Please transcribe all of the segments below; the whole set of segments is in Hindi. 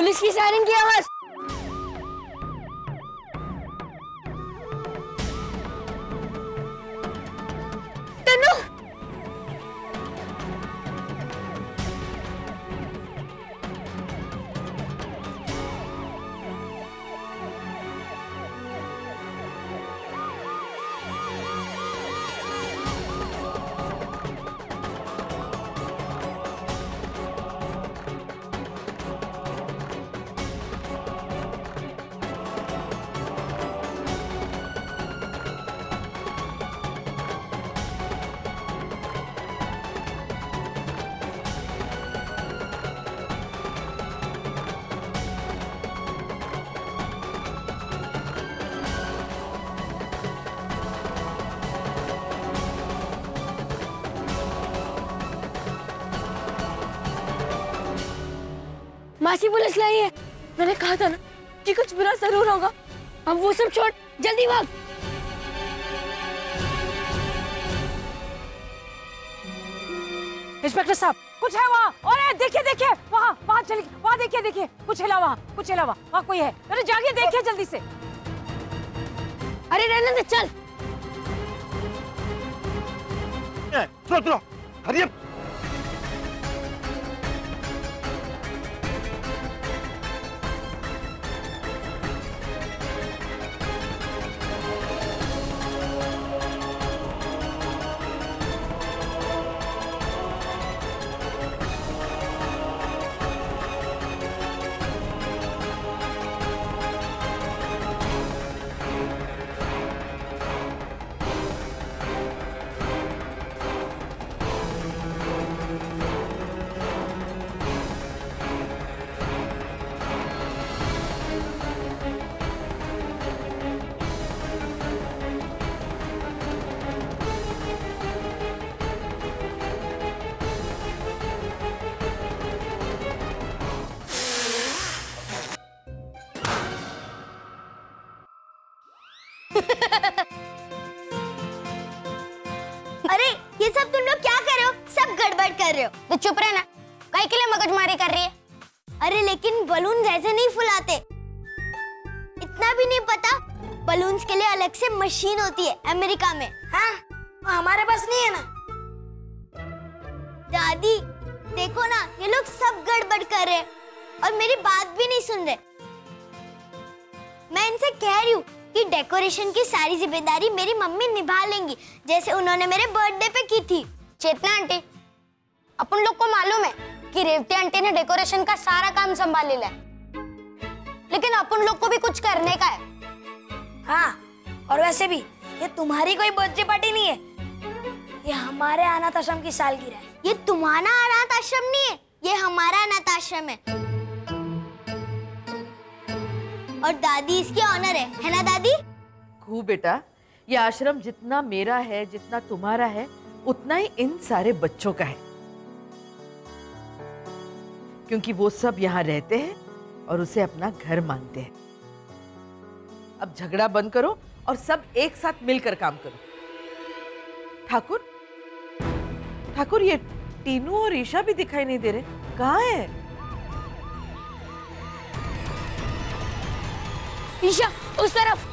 पुलिस की सायरन की आवाज। तन्नू, मासी पुलिस लाई है। मैंने कहा था ना कि कुछ बुरा जरूर होगा। अब वो सब छोड़, जल्दी भाग। इंस्पेक्टर साहब, कुछ है वहाँ। और देखिए देखिए, वहाँ वहाँ चलिए, वहाँ देखिए देखिए, कुछ हिला वहाँ, कुछ हिला वहाँ कोई है। अरे जाइए देखिए जल्दी से। अरे रहने दे, चल। सुनो, हरिए। अरे ये सब तुम लोग क्या कर रहे हो? सब गड़बड़ कर रहे हो। तो चुप रहना, काहे के लिए मगजमारी कर रही है? अरे लेकिन बलून ऐसे नहीं फुलाते। इतना भी नहीं पता, बलून्स के लिए अलग से मशीन होती है अमेरिका में। हाँ, हमारे पास नहीं है ना। दादी देखो ना, ये लोग सब गड़बड़ कर रहे हैं और मेरी बात भी नहीं सुन रहे। मैं इनसे कह रही हूँ कि डेकोरेशन की सारी जिम्मेदारी मेरी मम्मी निभा लेंगी, जैसे उन्होंने मेरे बर्थडे पे की थी। चेतना आंटी, अपन लोग को मालूम है कि रेवती आंटी ने डेकोरेशन का सारा काम संभाल लिया है, लेकिन अपन लोग को भी कुछ करने का है। हाँ, और वैसे भी ये तुम्हारी कोई बर्थडे पार्टी नहीं है, ये हमारे अनाथ आश्रम की सालगिरह है। ये तुम्हारा अनाथ आश्रम नहीं है, ये हमारा अनाथ आश्रम है। और दादी इसकी ऑनर है ना दादी? खूब बेटा, ये आश्रम जितना मेरा है, जितना तुम्हारा है, उतना ही इन सारे बच्चों का है, क्योंकि वो सब यहाँ रहते हैं और उसे अपना घर मानते हैं। अब झगड़ा बंद करो और सब एक साथ मिलकर काम करो। ठाकुर, ठाकुर, ये टीनू और ईशा भी दिखाई नहीं दे रहे, कहाँ है? ईशा, उस तरफ।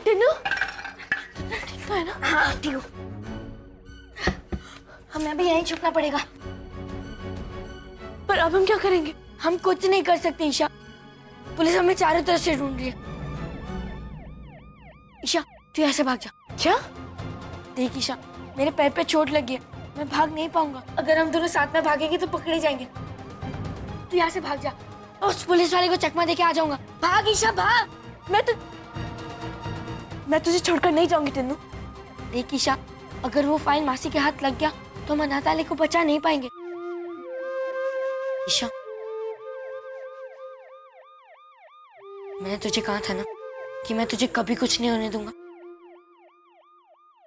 टीनू, ठीक है ना? हाँ ठीक हो। हमें अभी यहीं छुपना पड़ेगा। पर अब हम क्या करेंगे? हम कुछ नहीं कर सकते ईशा, पुलिस हमें चारों तरफ से ढूंढ रही है। ईशा तू यहाँ से भाग जा। क्या? देख ईशा, मेरे पैर पे चोट लगी है, मैं भाग नहीं पाऊंगा। अगर हम दोनों साथ में भागेंगे तो पकड़े जाएंगे। तू यहाँ से भाग जा, उस पुलिस वाले को चकमा देके आ जाऊंगा। भाग ईशा भाग। मैं तुझे छोड़कर नहीं जाऊंगी टिन्नू। देख ईशा, अगर वो फाइल मासी के हाथ लग गया तो हम अनाथ आलय को बचा नहीं पाएंगे। ईशा, मैंने तुझे कहा था ना कि मैं तुझे कभी कुछ नहीं होने दूंगा।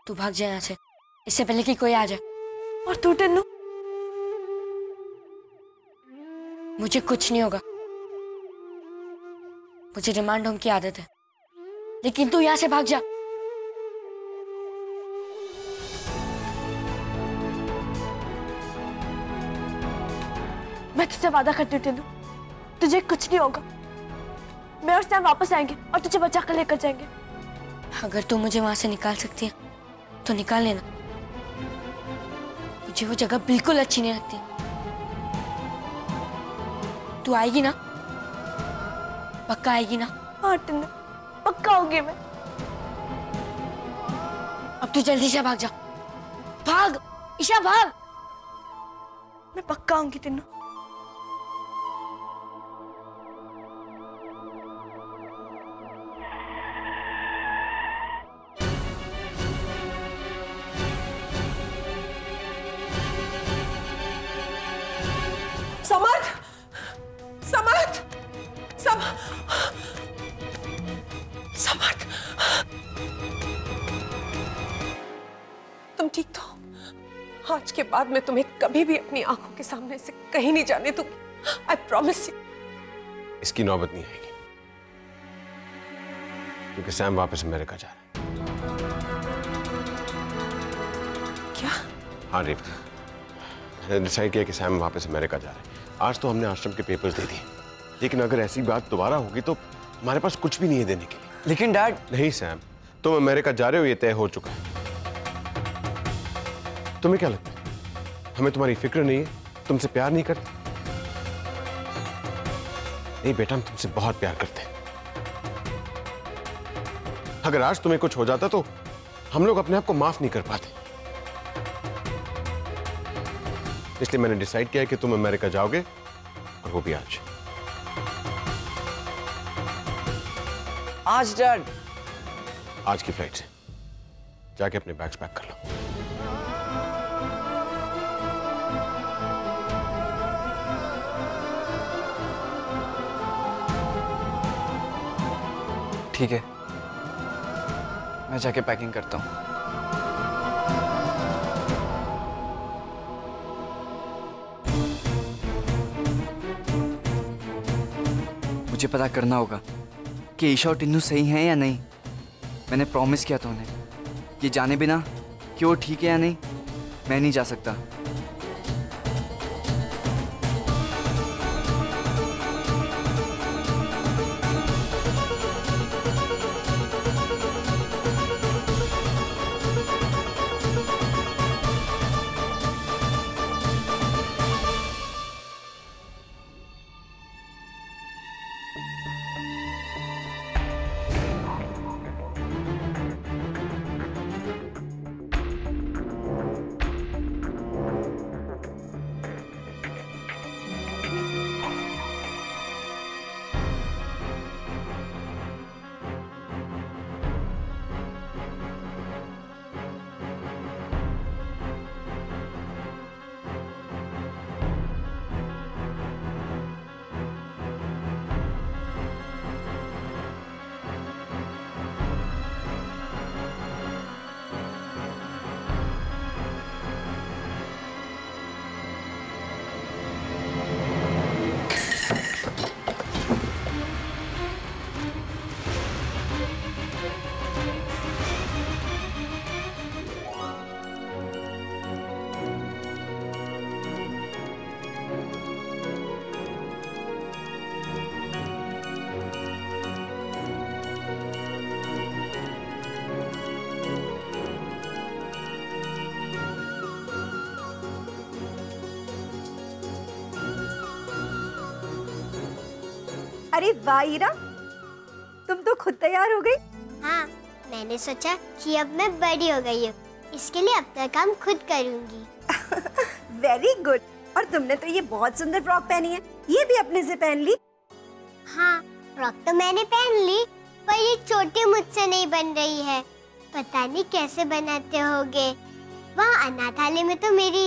तू भाग जाए यहाँ से, इससे पहले कि कोई आ जाए। और तू टिन्नू, मुझे कुछ नहीं होगा। मुझे रिमांड होम की आदत है, लेकिन तू यहाँ से भाग जा। मैं तुझसे वादा करती हूँ टिन्नू, तुझे कुछ नहीं होगा। मैं और सैम वापस आएंगे और तुझे बचा कर लेकर जाएंगे। अगर तू मुझे वहां से निकाल सकती है तो निकाल लेना। मुझे वो जगह बिल्कुल अच्छी नहीं लगती। तू आएगी ना? पक्का आएगी ना? हाँ टिन्नू, पक्का आऊंगी मैं। अब तू जल्दी से भाग जा। भाग ईशा, भाग। मैं पक्का आऊंगी टिन्नू। समर्थ, समर्थ, समर्थ, तुम ठीक तो? आज के बाद मैं तुम्हें कभी भी अपनी आंखों के सामने से कहीं नहीं जाने दूंगी। I promise you. इसकी नौबत नहीं आएगी, क्योंकि सैम वापस अमेरिका जा रहा है। क्या? हाँ रेवती, मैंने डिसाइड किया कि सैम वापस अमेरिका जा रहा है। आज तो हमने आश्रम के पेपर्स दे दिए, लेकिन अगर ऐसी बात दोबारा होगी तो हमारे पास कुछ भी नहीं है देने के लिए। लेकिन डैड। नहीं सैम, तुम अमेरिका जा रहे हो ये तय हो चुका है। तुम्हें क्या लगता है हमें तुम्हारी फिक्र नहीं है, तुमसे प्यार नहीं करते? नहीं बेटा, हम तुमसे बहुत प्यार करते हैं। अगर आज तुम्हें कुछ हो जाता तो हम लोग अपने आप को माफ नहीं कर पाते। इसलिए मैंने डिसाइड किया कि तुम अमेरिका जाओगे, और वो भी आज। आज डैड? आज की फ्लाइट से जाके अपने बैग्स पैक कर लो। ठीक है, मैं जाके पैकिंग करता हूँ। मुझे पता करना होगा कि ईशा और टिन्नू सही हैं या नहीं। मैंने प्रॉमिस किया था उन्हें कि जाने बिना कि वो ठीक है या नहीं मैं नहीं जा सकता। अरे वाह ईरा, तुम तो खुद तैयार हो गई। हाँ, मैंने सोचा कि अब मैं बड़ी हो गई हूँ, इसके लिए अब का काम खुद करूँगी। Very good. और तुमने तो ये बहुत सुंदर फ्रॉक पहनी है, ये भी अपने से पहन ली। हाँ, फ्रॉक तो मैंने पहन ली, पर ये चोटी मुझसे नहीं बन रही है। पता नहीं कैसे बनाते होगे। वहाँ अनाथालय में तो मेरी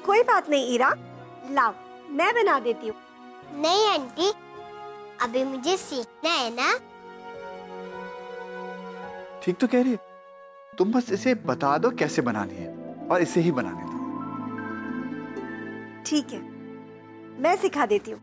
कोई बात नहीं ईरा, लाओ मैं बना देती हूँ। नहीं आंटी, अभी मुझे सीखना है ना। ठीक तो कह रही है, तुम बस इसे बता दो कैसे बनानी है और इसे ही बनाने दो। ठीक है, मैं सिखा देती हूँ।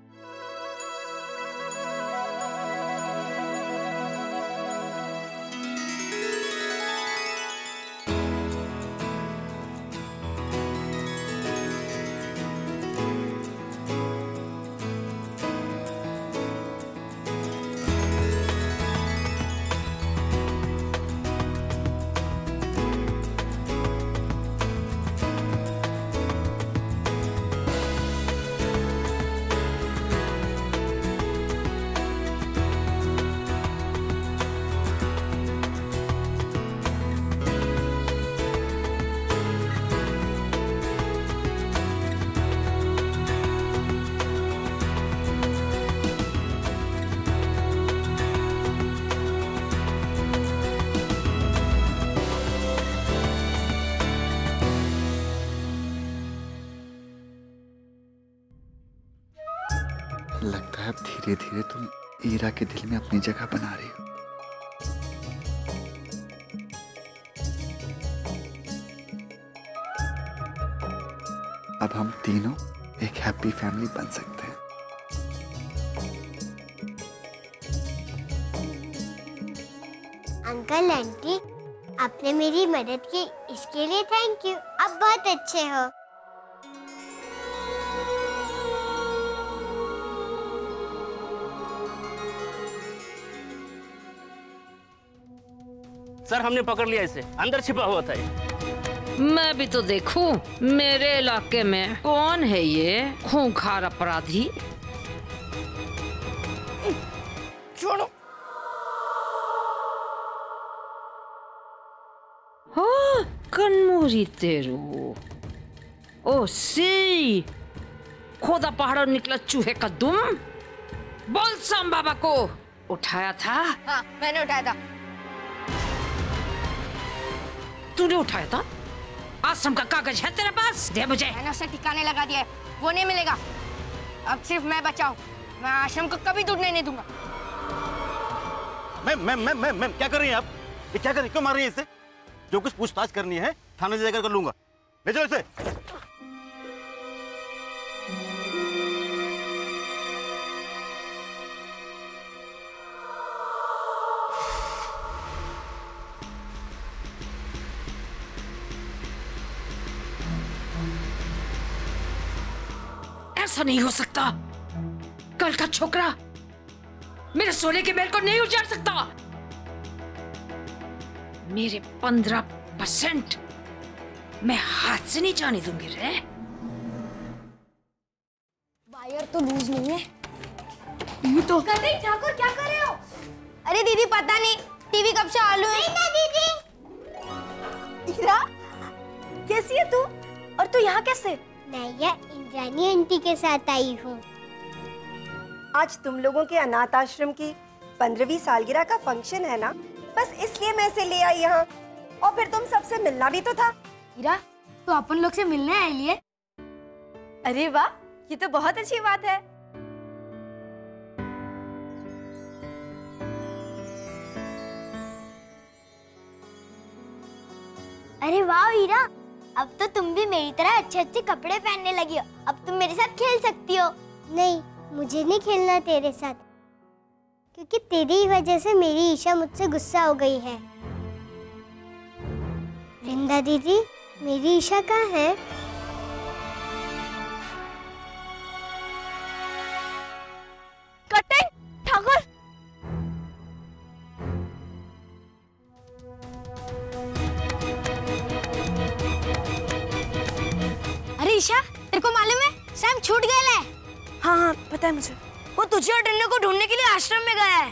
लगता है अब धीरे धीरे तुम ईरा के दिल में अपनी जगह बना रही हो। अब हम तीनों एक हैप्पी फैमिली बन सकते हैं। अंकल आंटी, आपने मेरी मदद की, इसके लिए थैंक यू। आप बहुत अच्छे हो। सर हमने पकड़ लिया इसे, अंदर छिपा हुआ था ये। मैं भी तो देखूं मेरे इलाके में कौन है ये खूंखार अपराधी। छोड़ो। हाँ, कन्मोरी तेरू। ओ सी, खोदा पहाड़ों निकला चूहे का दुम। बोल साम बाबा को उठाया था? हाँ, मैंने उठाया था। तूने उठाया था? आश्रम का कागज है तेरे पास? दे मुझे। मैंने उसे ठिकाने लगा दिया है, वो नहीं मिलेगा। अब सिर्फ मैं बचा हूँ, मैं आश्रम को कभी टूटने नहीं दूंगा। मैम क्या कर रही हैं आप? ये क्या कर रही, क्यों मार रही हैं इसे? जो कुछ पूछताछ करनी है थाने से जाकर कर लूंगा। ले जाओ इसे। ऐसा नहीं हो सकता। कल का छोकरा मेरे सोने के महल को नहीं उजाड़ सकता। मेरे 15% मैं हाथ से नहीं जाने दूंगी रे। वायर तो लूज नहीं है। ये तो ठाकुर क्या कर रहे हो? अरे दीदी पता नहीं टीवी कब से आलू है। नहीं दीदी। ईरा, कैसी है तू? और तू यहाँ कैसे? मैं यहाँ इंद्रानी आंटी के साथ आई हूँ। आज तुम लोगों के अनाथ आश्रम की 15वीं सालगिरह का फंक्शन है ना, बस इसलिए मैं इसे ले आई यहाँ। और फिर तुम सबसे मिलना भी तो था। हीरा, तो अपन लोग से मिलने आई लिए। अरे वाह, ये तो बहुत अच्छी बात है। अरे वाह हीरा, अब तो तुम भी मेरी तरह अच्छे अच्छे कपड़े पहनने लगी हो। अब तुम मेरे साथ खेल सकती हो। नहीं, मुझे नहीं खेलना तेरे साथ, क्योंकि तेरी वजह से मेरी ईशा मुझसे गुस्सा हो गई है। वृंदा दीदी, मेरी ईशा कहाँ है? कटिंग ठाकुर। अरे ईशा, तेरे को मालूम है सैम छूट गया है। हाँ हाँ पता है मुझे। वो तुझे और टिन्नू को ढूंढने के लिए आश्रम में गया है।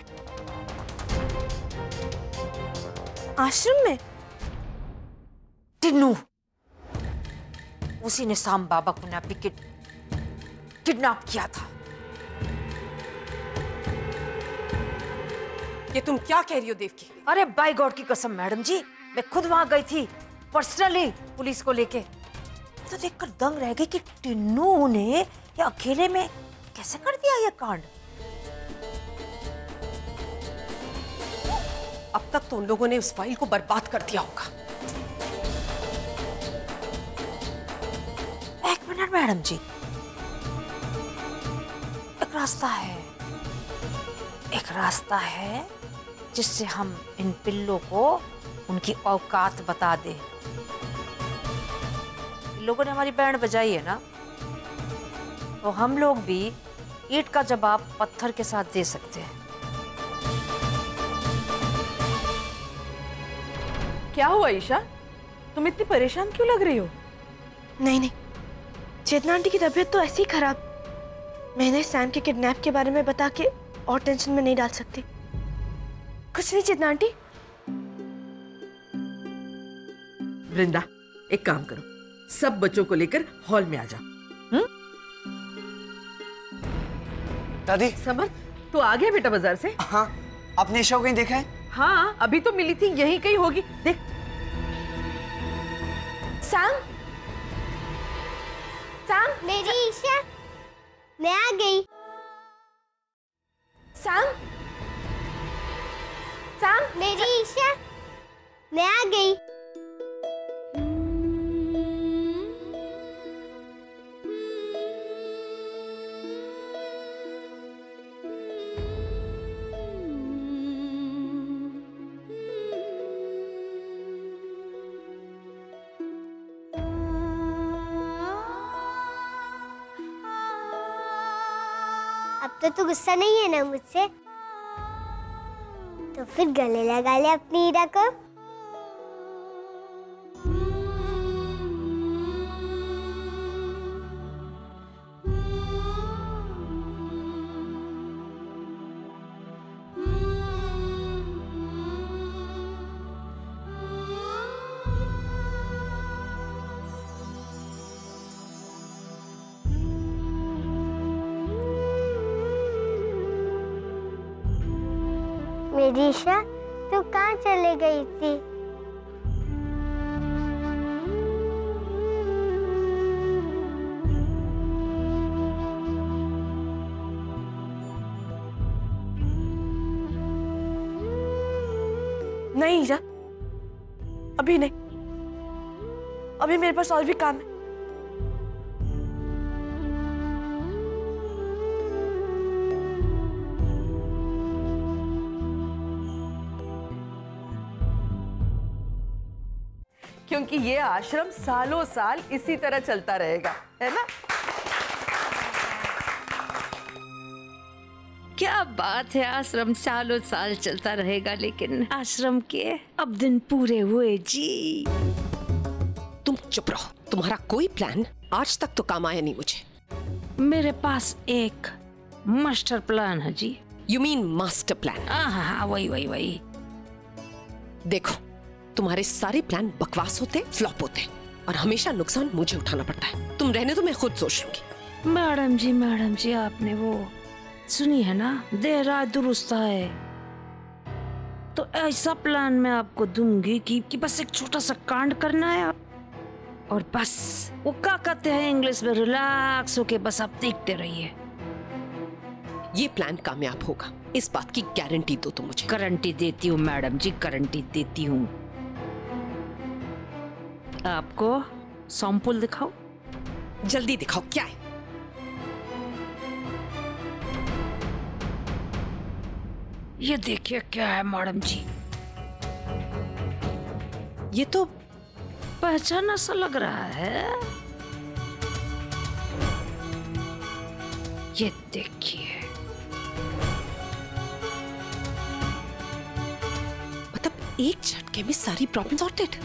आश्रम में? टिन्नू, उसी ने साम बाबा को नापी किडनैप किया था। ये तुम क्या कह रही हो देवकी? अरे बाय गॉड की कसम मैडम जी, मैं खुद वहां गई थी पर्सनली पुलिस को लेके। तो देखकर दंग रह गई कि टिन्नू ने ये अकेले में कैसे कर दिया ये कांड। अब तक तो उन लोगों ने उस फाइल को बर्बाद कर दिया होगा। एक मिनट मैडम जी, एक रास्ता है जिससे हम इन पिल्लों को उनकी औकात बता दें। इन लोगों ने हमारी बैंड बजाई है ना, तो हम लोग भी ईंट का जवाब पत्थर के साथ दे सकते हैं। क्या हुआ ईशा, तुम इतनी परेशान क्यों लग रही हो? नहीं, चेतना आंटी की तबीयत तो ऐसी ही खराब। मैंने सैम के किडनैप के बारे में बता के और टेंशन में नहीं डाल सकती। कुछ नहीं चेतना आंटी। वृंदा, एक काम करो, सब बच्चों को लेकर हॉल में आ जाओ। दादी। समर, तू आ गया बेटा बाजार से? हाँ, आपने ईशा को कहीं देखा है? हाँ, अभी तो मिली थी, यहीं कहीं होगी। देख। सैम, मेरी ईशा, मैं आ गई। सैम, मेरी ईशा, मैं आ गई। अब तो तू गुस्सा नहीं है ना मुझसे? तो फिर गले लगा ले अपनी हीरा को। मेरी ईशा, तू कहाँ चले गई थी? नहीं ईशा, अभी नहीं। अभी मेरे पास और भी काम है। क्योंकि ये आश्रम सालों साल इसी तरह चलता रहेगा, है ना? क्या बात है, आश्रम सालों साल चलता रहेगा, लेकिन आश्रम के अब दिन पूरे हुए जी। तुम चुप रहो, तुम्हारा कोई प्लान आज तक तो काम आया नहीं मुझे। मेरे पास एक मास्टर प्लान है जी। You mean master plan? हाँ, वही। देखो, तुम्हारे सारे प्लान बकवास होते, फ्लॉप होते, और हमेशा नुकसान मुझे उठाना पड़ता है। तुम रहने दो, मैं खुद सोच लूंगी। मैडम जी, आपने वो सुनी है ना, देर रात दुरुस्त है। तो ऐसा प्लान मैं आपको दूंगी कि बस एक छोटा सा कांड करना है, और बस वो क्या कहते हैं इंग्लिश में, रिलैक्स होके बस आप देखते रहिए। ये प्लान कामयाब होगा, इस बात की गारंटी दो तुम मुझे। गारंटी देती हूँ मैडम जी, गारंटी देती हूँ। आपको सैंपल दिखाओ? जल्दी दिखाओ, क्या है? ये देखिए क्या है मैडम जी। ये तो पहचाना सा लग रहा है। ये देखिए, मतलब एक झटके में सारी प्रॉब्लम सॉर्टेड।